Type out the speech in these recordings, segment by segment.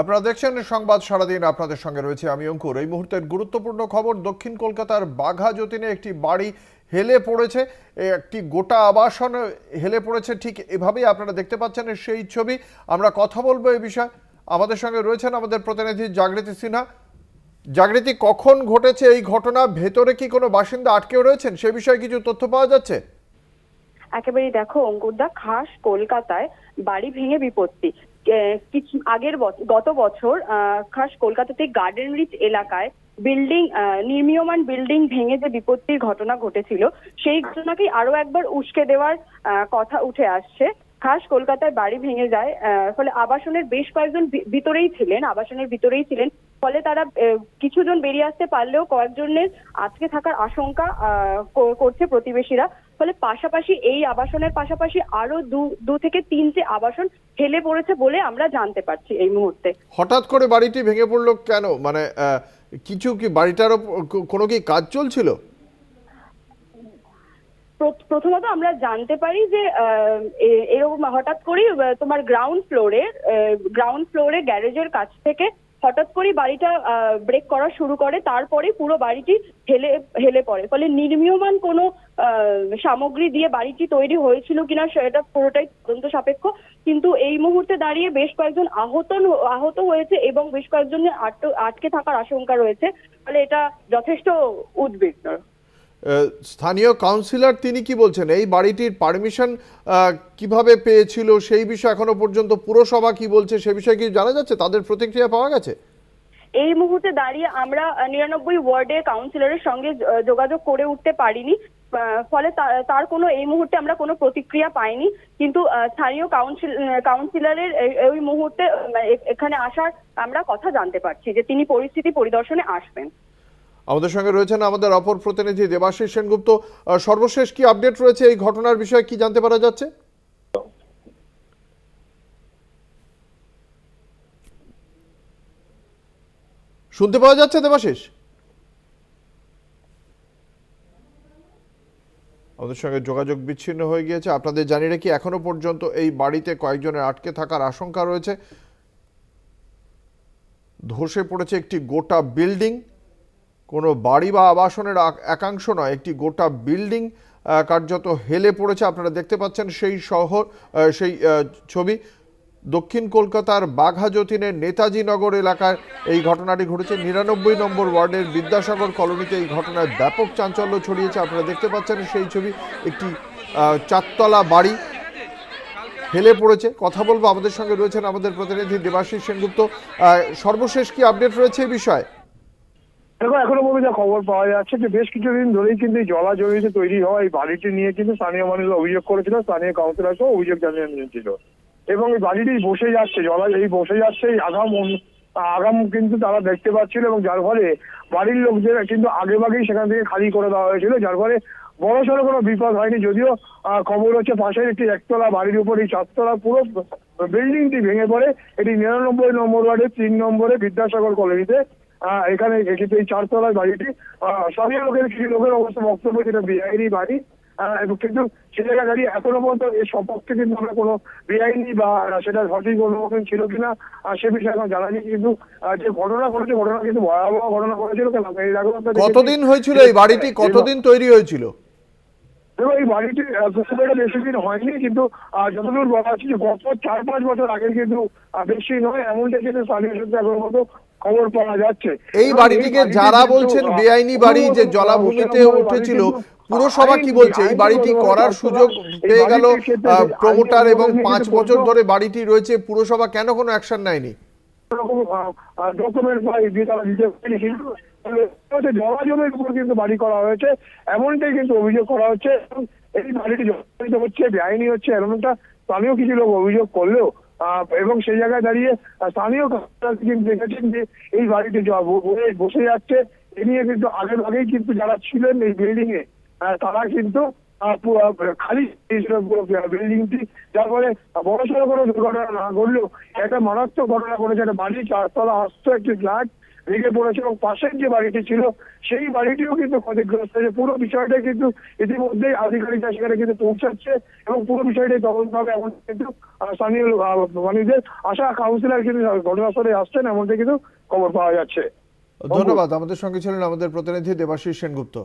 আপনারা দেখছেন সংবাদ সারাদিন, আপনাদের সঙ্গে রয়েছে আমি অঙ্কুর। এই মুহূর্তের গুরুত্বপূর্ণ খবর, দক্ষিণ কলকাতার বাঘা যতীনে একটি বাড়ি হেলে পড়েছে, একটি গোটা আবাসন হেলে পড়েছে। ঠিক এভাবেই আপনারা দেখতে পাচ্ছেন সেই ছবি। আমরা কথা বলবো এই বিষয়ে। আমাদের সঙ্গে রয়েছেন আমাদের প্রতিনিধি জাগৃতি সিনহা। জাগৃতি, কখন ঘটেছে এই ঘটনা? ভেতরে কি কোনো বাসিন্দা আটকেও রয়েছেন, সে বিষয়ে কিছু তথ্য পাওয়া যাচ্ছে? একেবারেই দেখো অঙ্কুরদা, খাস কলকাতায় বাড়ি ভেঙে বিপত্তি। কিছু আগের গত বছর খাস কলকাতাতে গার্ডেন রিচ এলাকায় বিল্ডিং নির্মীয়মান বিল্ডিং ভেঙে যে বিপত্তির ঘটনা ঘটেছিল, সেই ঘটনাকেই আরো একবার উস্কে দেওয়ার কথা উঠে আসছে। খাস কলকাতায় বাড়ি ভেঙে যায়, ফলে আবাসনের বেশ কয়েকজন আবাসনের ভিতরেই ছিলেন। ফলে তারা কিছুজন বেরিয়ে আসতে পারলেও কয়েকজনের আটকে থাকার আশঙ্কা করছে প্রতিবেশীরা। ফলে পাশাপাশি এই আবাসনের পাশাপাশি আরো দু থেকে তিনটে আবাসন হেলে পড়েছে বলে আমরা জানতে পারছি এই মুহূর্তে। হঠাৎ করে বাড়িটি ভেঙে পড়লো কেন? মানে কিছু কি বাড়িটার কোনো কি কাজ চলছিল? প্রথমত আমরা জানতে পারি যে এরকম হঠাৎ করেই তোমার গ্রাউন্ড ফ্লোরে গ্যারেজের কাছ থেকে হঠাৎ করেই বাড়িটা ব্রেক করা শুরু করে। তারপরে পুরো বাড়িটি হেলে হেলে পড়ে। ফলে নির্মীয়মান কোনো সামগ্রী দিয়ে বাড়িটি তৈরি হয়েছিল কিনা সেটা পুরোটাই তদন্ত সাপেক্ষ। কিন্তু এই মুহূর্তে দাঁড়িয়ে বেশ কয়েকজন আহত হয়েছে এবং বেশ কয়েকজনের আটকে থাকার আশঙ্কা রয়েছে। ফলে এটা যথেষ্ট উদ্বিগ্ন। স্থানীয় কাউন্সিলর তিনি কি বলছেন? এই বাড়িটির পারমিশন কিভাবে পেয়েছিল সেই বিষয়ে এখনো পর্যন্ত পুরসভা কি বলছে সে বিষয়ে কি জানা যাচ্ছে? তাদের প্রতিক্রিয়া পাওয়া গেছে? এই মুহূর্তে দাঁড়িয়ে আমরা 99 ওয়ার্ডের কাউন্সিলরের সঙ্গে যোগাযোগ করে উঠতে পারিনি। ফলে তার কোনো এই মুহূর্তে আমরা কোনো প্রতিক্রিয়া পাইনি। কিন্তু স্থানীয় কাউন্সিলরের এই মুহূর্তে এখানে আসার আমরা কথা জানতে পারছি যে তিনি পরিস্থিতি পরিদর্শনে আসবেন। আমাদের সঙ্গে রয়েছেন আমাদের অপর প্রতিনিধি দেবাশিস সেনগুপ্ত। সর্বশেষ কি আপডেট রয়েছে এই ঘটনার বিষয়ে, কি জানতে পারা যাচ্ছে? শুনতে পাওয়া যাচ্ছে দেবাশিস? আমাদের সঙ্গে যোগাযোগ বিচ্ছিন্ন হয়ে গিয়েছে। আপনাদের জানিয়ে রাখি, এখনো পর্যন্ত এই বাড়িতে কয়েকজনের আটকে থাকার আশঙ্কা রয়েছে। ধসে পড়েছে একটি গোটা বিল্ডিং, কোনো বাড়ি বা আবাসনের একাংশ নয়, একটি গোটা বিল্ডিং কার্যত হেলে পড়েছে। আপনারা দেখতে পাচ্ছেন সেই ছবি। দক্ষিণ কলকাতার বাঘা যতীনের নেতাজি নগর এলাকায় এই ঘটনাটি ঘটেছে। 99 নম্বর ওয়ার্ডের বিদ্যাসাগর কলোনিতে এই ঘটনায় ব্যাপক চাঞ্চল্য ছড়িয়েছে। আপনারা দেখতে পাচ্ছেন সেই ছবি, একটি চারতলা বাড়ি হেলে পড়েছে। কথা বলবো, আমাদের সঙ্গে রয়েছেন আমাদের প্রতিনিধি দেবাশিস সেনগুপ্ত। সর্বশেষ কি আপডেট রয়েছে এই বিষয়ে? দেখো, এখনো পর্যন্ত যা খবর পাওয়া যাচ্ছে যে বেশ কিছুদিন ধরেই কিন্তু এই জলাজমিতে তৈরি হওয়া এই বাড়িটি নিয়ে কিন্তু স্থানীয় মানুষরা অভিযোগ করেছিল, স্থানীয় কাউন্সিলরকেও অভিযোগ জানিয়ে নিয়েছিল। এবং এই বাড়িটি বসে যাচ্ছে, এই বসে যাচ্ছে এই আগাম কিন্তু তারা দেখতে পাচ্ছিল, এবং যার ফলে বাড়ির লোকদের কিন্তু আগেভাগেই সেখান থেকে খালি করে দেওয়া হয়েছিল, যার ফলে বড়সড় কোনো বিপদ হয়নি। যদিও খবর হচ্ছে পাশের একটি একতলা বাড়ির উপর এই চারতলা পুরো বিল্ডিংটি ভেঙে পড়ে। এটি 99 নম্বর ওয়ার্ডের 3 নম্বরে বিদ্যাসাগর কলোনিতে। এখানে কিন্তু এই চারতলার বাড়িটি স্থানীয় কিছু লোকের অবশ্য বক্তব্য যেটা বেআইনি বাড়ি, এবং কিন্তু সে জায়গায় দাঁড়িয়ে এখনো পর্যন্ত এর সপক্ষে কিন্তু আমরা কোনো বেআইনি বা সেটা সঠিক অনুমোদন ছিল কিনা সে বিষয়ে এখন জানা নেই। কিন্তু যে ঘটনা ঘটেছে, ঘটনা কিন্তু ভয়াবহ ঘটনা ঘটেছিল। কেন কতদিন হয়েছিল এই বাড়িটি, কতদিন তৈরি হয়েছিল? এবং এই বাড়িটি খুব একটা বেশি দিন হয়নি, কিন্তু যতদূর বলা হচ্ছে যে গত 4-5 বছর আগে কিন্তু বেশি নয়, এমনটা কিন্তু স্থানীয় সূত্রে এখনো মতো খবর পাওয়া যাচ্ছে। এই বাড়িটিকে যারা বলছেন বেআইনি বাড়ি, যে জলাভূমিতে উঠেছিল, পুরসভা কি বলছে? এই বাড়িটি করার সুযোগ পেয়ে গেল প্রমোটার এবং 5 বছর ধরে বাড়িটি রয়েছে, পুরসভা কেন কোনো অ্যাকশন নেয়নি? ডকুমেন্ট বা তারা দিতে পারেনি, কিন্তু জলাজমের উপর কিন্তু বাড়ি করা হয়েছে এমনটাই কিন্তু অভিযোগ করা হচ্ছে। এই বাড়িটি জলাজমিত হচ্ছে, বেআইনি হচ্ছে, এমনটা স্থানীয় কিছু লোক অভিযোগ করলেও এবং সেই জায়গায় দাঁড়িয়ে স্থানীয় কিন্তু দেখেছেন যে এই বাড়িটি বসে যাচ্ছে। এ নিয়ে কিন্তু আগেই কিন্তু যারা ছিলেন এই বিল্ডিং এ তারা কিন্তু খালি বিল্ডিংটি, যার ফলে বড়সড় কোনো দুর্ঘটনা না ঘটলেও একটা মারাত্মক ঘটনা ঘটেছে। একটা বাড়ি 4 তলা আস্ত একটি ফ্ল্যাট ভেঙে পড়েছে এবং পাশের যে বাড়িটি ছিল সেই বাড়িটিও কিন্তু ক্ষতিগ্রস্ত হয়েছে। পুরো বিষয়টা কিন্তু ইতিমধ্যেই আধিকারিকরা সেখানে কিন্তু পৌঁছাচ্ছে এবং পুরো বিষয়টাই তদন্ত হবে এমন কিন্তু স্থানীয় মানুষদের আশা। কাউন্সিলর কিন্তু ঘটনাস্থলে আসছেন এমনটা কিন্তু খবর পাওয়া যাচ্ছে। ধন্যবাদ। আমাদের সঙ্গে ছিলেন আমাদের প্রতিনিধি দেবাশিস সেনগুপ্ত।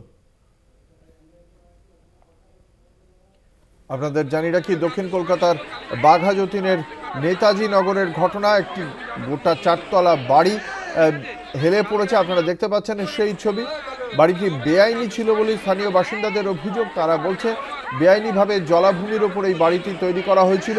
আপনাদের জানি রাখি, দক্ষিণ কলকাতার বাঘা যতীনের নেতাজি নগরের ঘটনা। একটি গোটা 4 তলা বাড়ি হেলে পড়েছে, আপনারা দেখতে পাচ্ছেন সেই ছবি। বাড়িটি বেআইনি ছিল বলে স্থানীয় বাসিন্দাদের অভিযোগ। তারা বলছে বেআইনিভাবে জলাভূমির ওপর এই বাড়িটি তৈরি করা হয়েছিল।